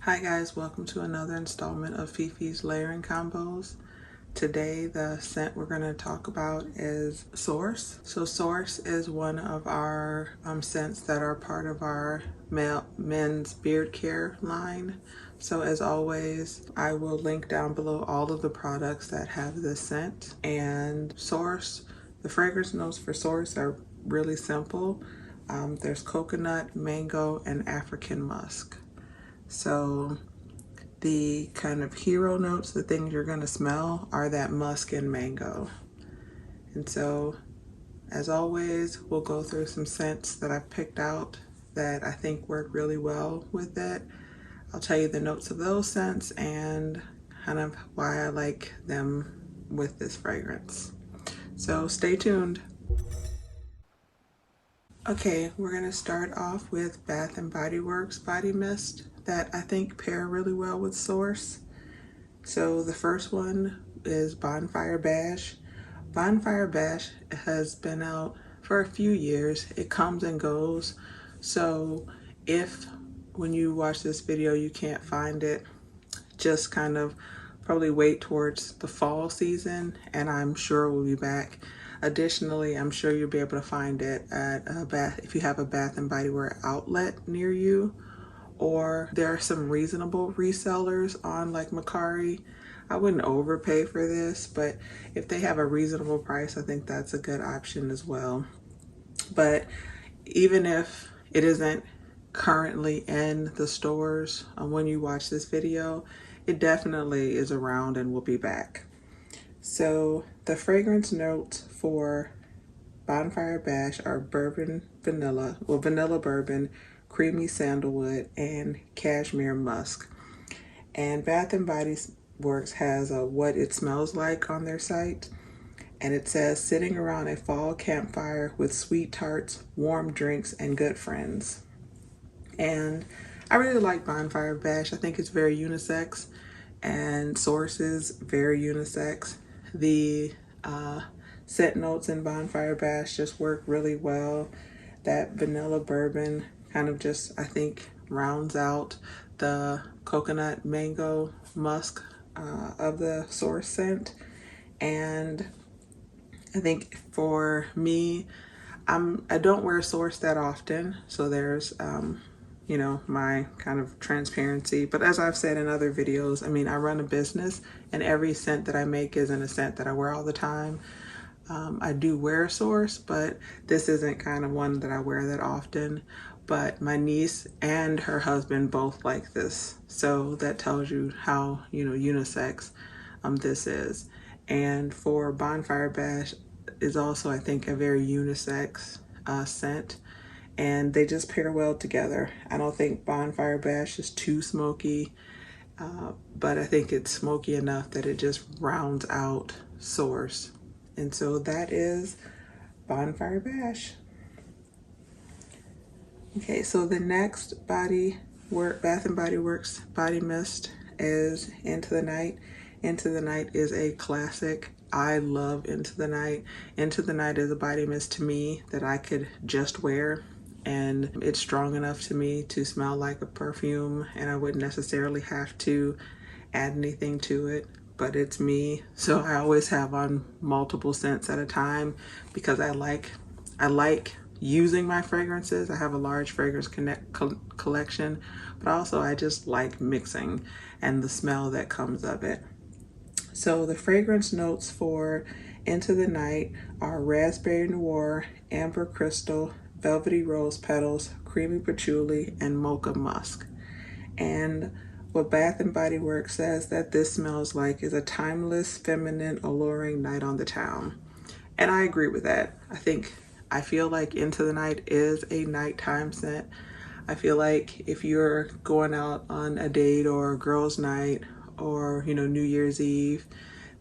Hi guys, welcome to another installment of Fifi's Layering Combos. Today the scent we're going to talk about is Source. So Source is one of our scents that are part of our men's beard care line. So as always, I will link down below all of the products that have this scent. And Source, the fragrance notes for Source are really simple. There's coconut, mango, and African musk. So the kind of hero notes, the things you're gonna smell, are that musk and mango. And so, as always, we'll go through some scents that I've picked out that I think work really well with it. I'll tell you the notes of those scents and kind of why I like them with this fragrance. So stay tuned. Okay, we're gonna start off with Bath & Body Works Body Mist that I think pair really well with Source. So the first one is Bonfire Bash. Bonfire Bash has been out for a few years. It comes and goes. So if when you watch this video you can't find it, just kind of probably wait towards the fall season and I'm sure we'll be back. Additionally, I'm sure you'll be able to find it at if you have a Bath & Body Works outlet near you, or there are some reasonable resellers on like Mercari. I wouldn't overpay for this, but if they have a reasonable price, I think that's a good option as well. But even if it isn't currently in the stores when you watch this video, it definitely is around and will be back. So the fragrance notes for Bonfire Bash are bourbon vanilla, well, vanilla bourbon, creamy sandalwood, and cashmere musk. And Bath & Body Works has a what it smells like on their site. And it says, sitting around a fall campfire with sweet tarts, warm drinks, and good friends. And I really like Bonfire Bash. I think it's very unisex, and Source is very unisex. The scent notes in Bonfire Bash just work really well. That vanilla bourbon kind of just, I think, rounds out the coconut mango musk of the Source scent. And I think for me, I don't wear Source that often, so there's you know, my kind of transparency. But as I've said in other videos, I mean, I run a business and every scent that I make isn't a scent that I wear all the time. I do wear Source, but this isn't kind of one that I wear that often. But my niece and her husband both like this. So that tells you how, you know, unisex this is. And for Bonfire Bash is also, I think, a very unisex scent. And they just pair well together. I don't think Bonfire Bash is too smoky, but I think it's smoky enough that it just rounds out Source. And so that is Bonfire Bash. Okay, so the next Bath & Body Works body mist is Into the Night. Into the Night is a classic. I love Into the Night. Into the Night is a body mist to me that I could just wear, and it's strong enough to me to smell like a perfume, and I wouldn't necessarily have to add anything to it, but it's me. So I always have on multiple scents at a time because I like using my fragrances. I have a large fragrance collection, but also I just like mixing and the smell that comes of it. So the fragrance notes for Into the Night are raspberry noir, amber crystal, velvety rose petals, creamy patchouli, and mocha musk. And what Bath & Body Works says that this smells like is a timeless, feminine, alluring night on the town. And I agree with that. I feel like Into the Night is a nighttime scent. I feel like if you're going out on a date or a girls' night or, you know, New Year's Eve,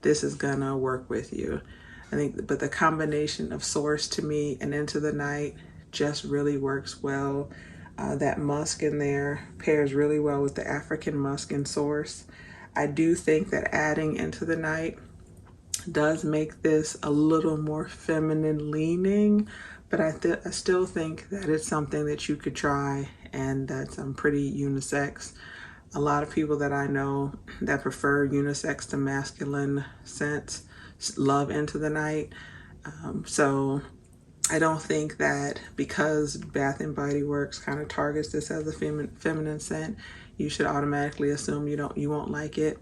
this is gonna work with you. I think, but the combination of Source to me and Into the Night just really works well. That musk in there pairs really well with the African musk in Source. I do think that adding Into the Night does make this a little more feminine leaning, but I still think that it's something that you could try and that's pretty unisex. A lot of people that I know that prefer unisex to masculine scents love Into the Night. So I don't think that because Bath and Body Works kind of targets this as a feminine scent, you should automatically assume you won't like it.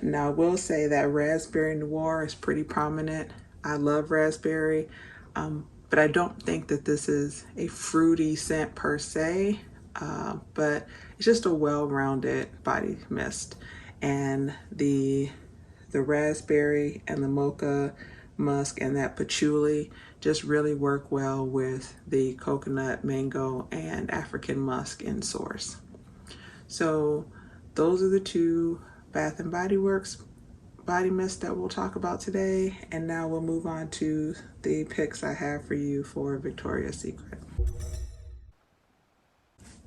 Now I will say that Raspberry Noir is pretty prominent. I love raspberry, but I don't think that this is a fruity scent per se. But it's just a well-rounded body mist, and the raspberry and the mocha musk and that patchouli just really work well with the coconut, mango, and African musk in Source. So those are the two Bath and Body Works body mist that we'll talk about today. And now we'll move on to the picks I have for you for Victoria's Secret.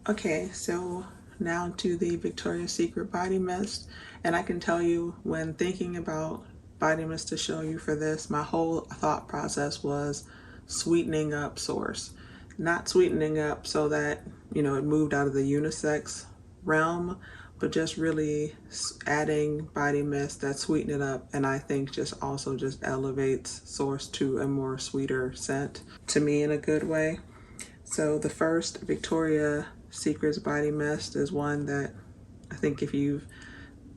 Okay, so now to the Victoria's Secret body mist. And I can tell you, when thinking about body mist to show you for this, my whole thought process was sweetening up Source. Not sweetening up so that, it moved out of the unisex realm, but just really adding body mist that sweeten it up, and I think just also just elevates Source to a more sweeter scent to me in a good way. So the first Victoria's Secret's body mist is one that I think if you've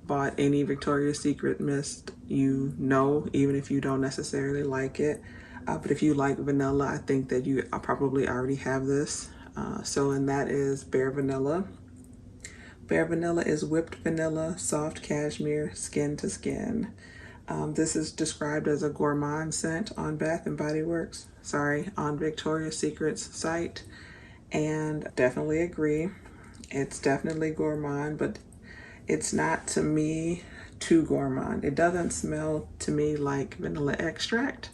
bought any Victoria's Secret mist, even if you don't necessarily like it. But if you like vanilla, I think that you probably already have this. And that is Bare Vanilla. Bare Vanilla is whipped vanilla, soft cashmere, skin to skin. This is described as a gourmand scent on Bath and Body Works, on Victoria's Secret's site, and definitely agree. It's definitely gourmand, but it's not, to me, too gourmand. It doesn't smell to me like vanilla extract,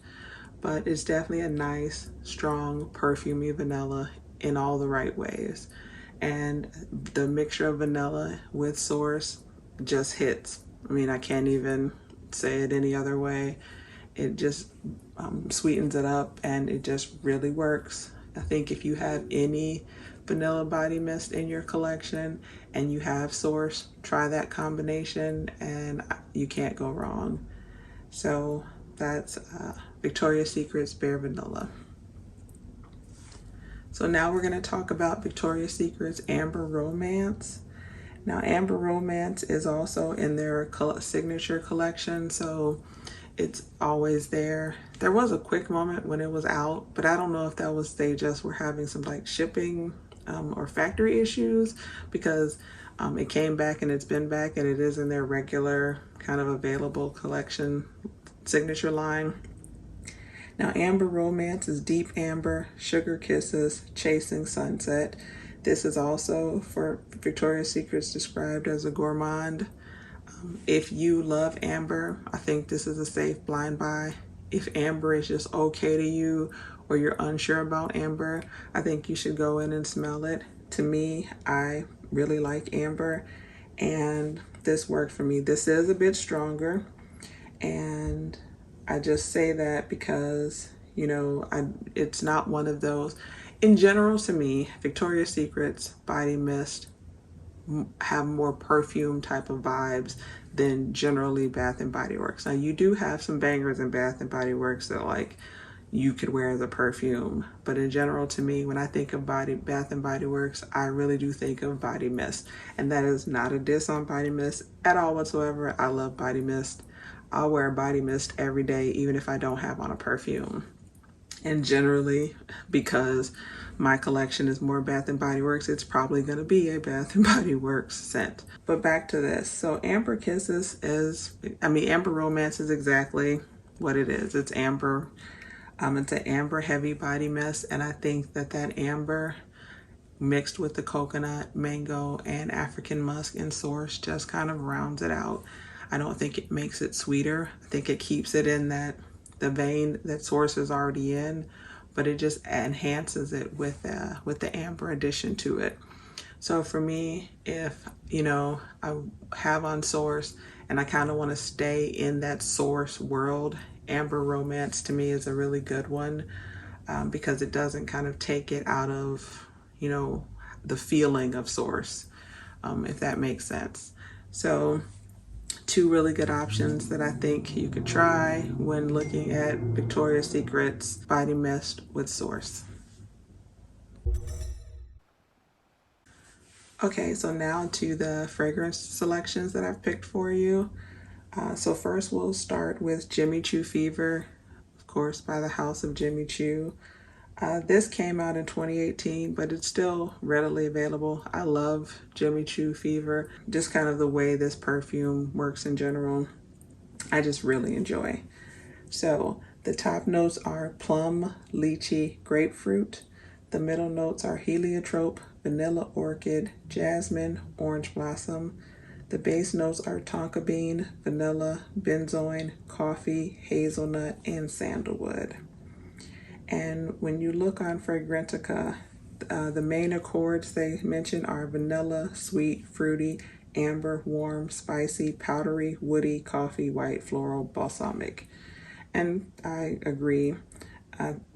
but it's definitely a nice, strong, perfumey vanilla in all the right ways. And the mixture of vanilla with Source just hits. I mean, I can't even say it any other way. It just sweetens it up, and it just really works. I think if you have any vanilla body mist in your collection and you have Source, try that combination and you can't go wrong. So that's Victoria's Secret's Bare Vanilla. So now we're going to talk about Victoria's Secret's Amber Romance. Now, Amber Romance is also in their signature collection, so it's always there. There was a quick moment when it was out, but I don't know if that was they just were having some shipping or factory issues, because it came back and it's been back, and it is in their regular kind of available collection signature line. Now, Amber Romance is Deep Amber, Sugar Kisses, Chasing Sunset. This is also for Victoria's Secret's described as a gourmand. If you love amber, I think this is a safe blind buy. If amber is just okay to you, or you're unsure about amber, I think you should go in and smell it. To me, I really like amber, and this worked for me. This is a bit stronger, and I just say that because, it's not one of those. In general, to me, Victoria's Secret's body mist have more perfume type of vibes than generally Bath and Body Works. Now, you do have some bangers in Bath and Body Works that you could wear as a perfume, but in general, to me, when I think of Bath and Body Works, I really do think of body mist, and that is not a diss on body mist at all whatsoever. I love body mist. I'll wear body mist every day, even if I don't have on a perfume. And generally, because my collection is more Bath and Body Works, it's probably going to be a Bath and Body Works scent. But back to this. So Amber Romance is exactly what it is. It's amber. It's an amber heavy body mist, and I think that amber mixed with the coconut, mango, and African musk and Source just kind of rounds it out. I don't think it makes it sweeter. I think it keeps it in the vein that Source is already in, but it just enhances it with the amber addition to it. So for me, if I have on Source and I kind of want to stay in that Source world, Amber Romance to me is a really good one, because it doesn't kind of take it out of the feeling of Source. if that makes sense. So two really good options that I think you could try when looking at Victoria's Secret's body mist with Source. Okay, so now to the fragrance selections that I've picked for you. So first we'll start with Jimmy Choo Fever, of course, by the House of Jimmy Choo. This came out in 2018, but it's still readily available. I love Jimmy Choo Fever, just kind of the way this perfume works in general. I just really enjoy. So the top notes are plum, lychee, grapefruit. The middle notes are heliotrope, vanilla orchid, jasmine, orange blossom. The base notes are tonka bean, vanilla, benzoin, coffee, hazelnut, and sandalwood. And when you look on Fragrantica, the main accords they mention are vanilla, sweet, fruity, amber, warm, spicy, powdery, woody, coffee, white, floral, balsamic. And I agree.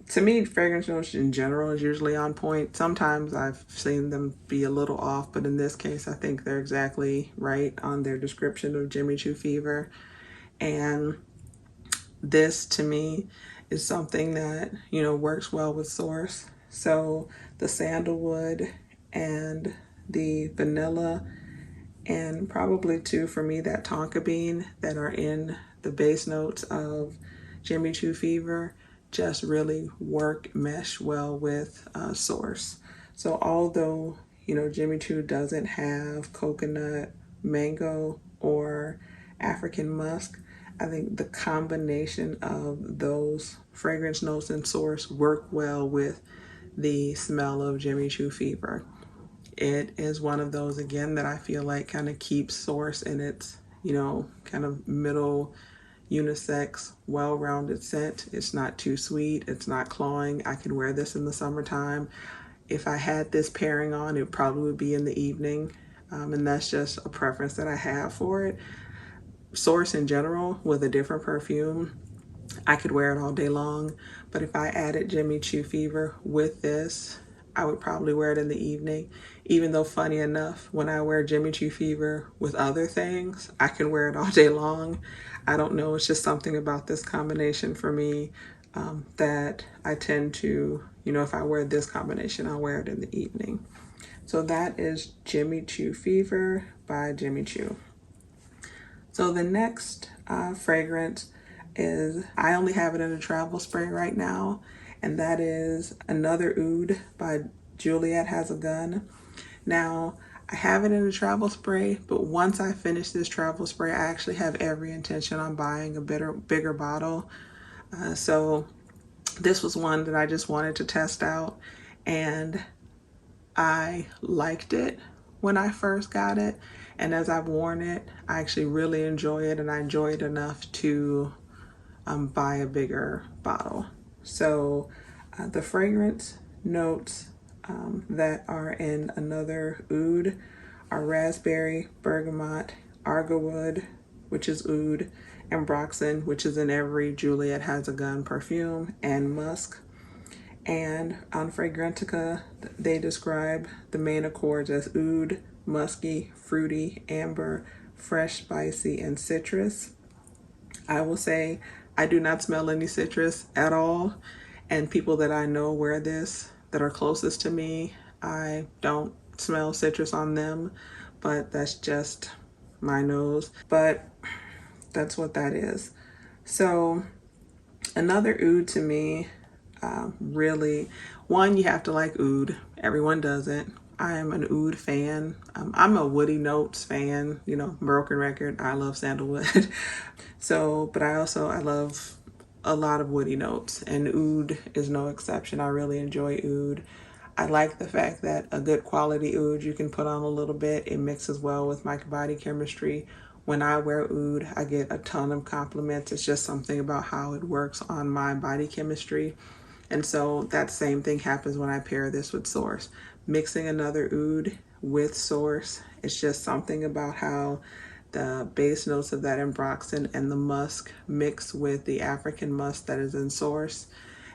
To me, fragrance notes in general is usually on point. Sometimes I've seen them be a little off, but in this case, I think they're exactly right on their description of Jimmy Choo Fever. And this to me is something that, works well with Source. So the sandalwood and the vanilla, and probably too for me that tonka bean that are in the base notes of Jimmy Choo Fever just really mesh well with Source. So although, Jimmy Choo doesn't have coconut, mango, or African musk, I think the combination of those fragrance notes and Source work well with the smell of Jimmy Choo Fever. It is one of those, again, that I feel like kind of keeps Source in its, kind of middle unisex, well-rounded scent. It's not too sweet. It's not cloying. I can wear this in the summertime. If I had this pairing on, it probably would be in the evening. And that's just a preference that I have for it. Source in general with a different perfume, I could wear it all day long. But if I added Jimmy Choo Fever with this, I would probably wear it in the evening. Even though, funny enough, when I wear Jimmy Choo Fever with other things, I can wear it all day long. I don't know, it's just something about this combination for me that I tend to, if I wear this combination, I'll wear it in the evening. So that is Jimmy Choo Fever by Jimmy Choo. So the next fragrance is, I only have it in a travel spray right now, and that is Another Oud by Juliet Has a Gun. Now, I have it in a travel spray, but once I finish this travel spray, I actually have every intention on buying a bigger bottle. So this was one that I just wanted to test out, and I liked it when I first got it. And as I've worn it, I actually really enjoy it, and I enjoy it enough to buy a bigger bottle. So the fragrance notes that are in Another Oud are raspberry, bergamot, argowood, which is oud, and ambroxan, which is in every Juliet Has a Gun perfume, and musk. And on Fragrantica, they describe the main accords as oud, musky, fruity, amber, fresh, spicy, and citrus. I will say I do not smell any citrus at all, and people that I know wear this that are closest to me, I don't smell citrus on them, but that's just my nose. But that's what that is. So Another oud to me, really, one, you have to like oud. Everyone doesn't. I am an oud fan. I'm a woody notes fan, broken record. I love sandalwood. So, but I love a lot of woody notes, and oud is no exception. I really enjoy oud. I like the fact that a good quality oud you can put on a little bit. It mixes well with my body chemistry. When I wear oud, I get a ton of compliments. It's just something about how it works on my body chemistry. And so that same thing happens when I pair this with Source. Mixing Another Oud with Source, it's just something about how the base notes of that ambroxan and the musk mix with the African musk that is in Source.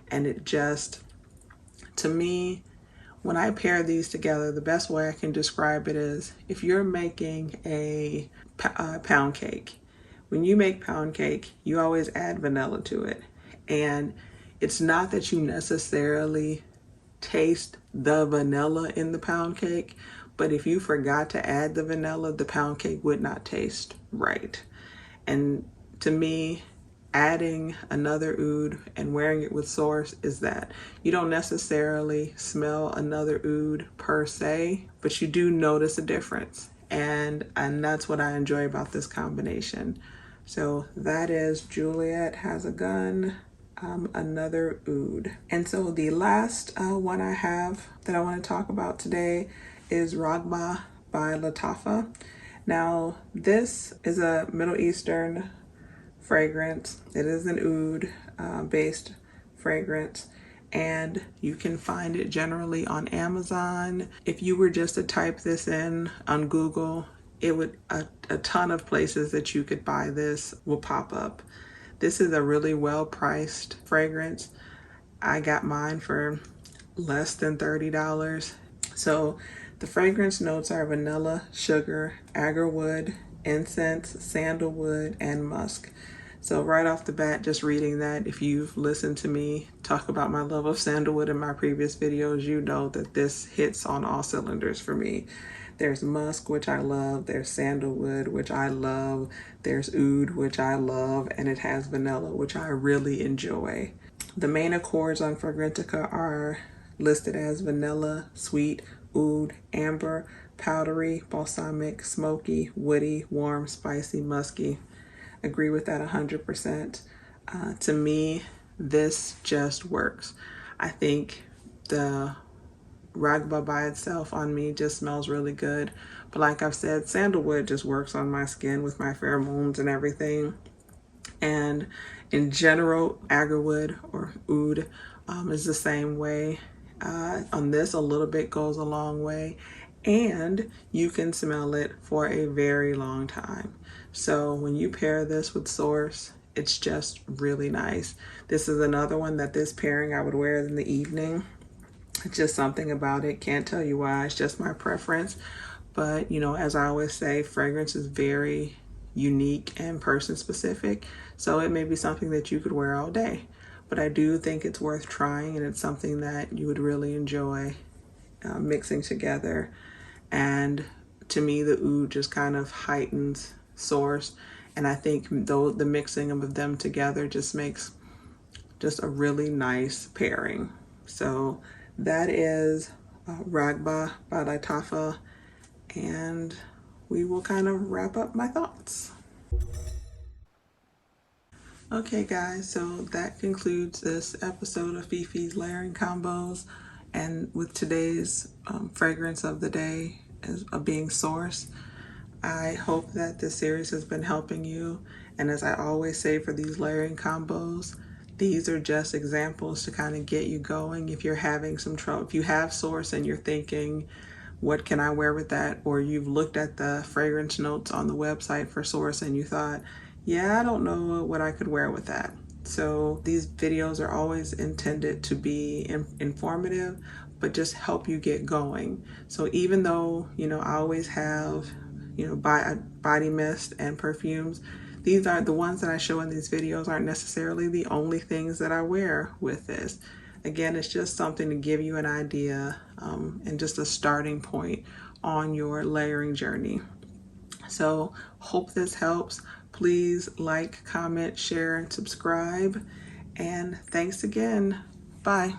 And it just, to me, when I pair these together, the best way I can describe it is if you're making a pound cake. When you make pound cake, you always add vanilla to it. And it's not that you necessarily taste the vanilla in the pound cake, but if you forgot to add the vanilla, the pound cake would not taste right. And to me, adding another oud and wearing it with Source is that you don't necessarily smell another oud per se, but you do notice a difference. And that's what I enjoy about this combination. So that is Juliet Has a Gun, another oud. And so the last one I have that I want to talk about today is Ragba by Latafa. Now, this is a Middle Eastern fragrance. It is an oud based fragrance, and you can find it generally on Amazon. If you were just to type this in on Google, it would a ton of places that you could buy this will pop up. This is a really well priced fragrance. I got mine for less than $30. So the fragrance notes are vanilla, sugar, agarwood, incense, sandalwood, and musk. So right off the bat, just reading that, if you've listened to me talk about my love of sandalwood in my previous videos, you know that this hits on all cylinders for me. There's musk, which I love. There's sandalwood, which I love. There's oud, which I love. And it has vanilla, which I really enjoy. The main accords on Fragrantica are listed as vanilla, sweet, oud, amber, powdery, balsamic, smoky, woody, warm, spicy, musky. Agree with that 100%. To me, this just works. I think the Ragba by itself on me just smells really good. But like I've said, sandalwood just works on my skin with my pheromones and everything. And in general, agarwood or oud is the same way. On this, a little bit goes a long way, and you can smell it for a very long time. So when you pair this with Source, it's just really nice. This is another one that this pairing I would wear in the evening. It's just something about it. Can't tell you why. It's just my preference. But, you know, as I always say, fragrance is very unique and person specific. So it may be something that you could wear all day. But I do think it's worth trying, and it's something that you would really enjoy mixing together. And to me, the oud just kind of heightens Source. And I think though the mixing of them together just makes just a really nice pairing. So that is Ragba by Latafa, and we will kind of wrap up my thoughts. Okay guys, so that concludes this episode of Fifi's Layering Combos, and with today's fragrance of the day as being Source. I hope that this series has been helping you, and as I always say for these layering combos, these are just examples to kind of get you going if you're having some trouble. If you have Source and you're thinking, what can I wear with that? Or you've looked at the fragrance notes on the website for Source and you thought, yeah, I don't know what I could wear with that. So these videos are always intended to be informative, but just help you get going. So even though, you know, I always have, you know, body mist and perfumes, these aren't the ones that I show in these videos aren't necessarily the only things that I wear with this. Again, it's just something to give you an idea and just a starting point on your layering journey. So hope this helps. Please like, comment, share, and subscribe. And thanks again. Bye.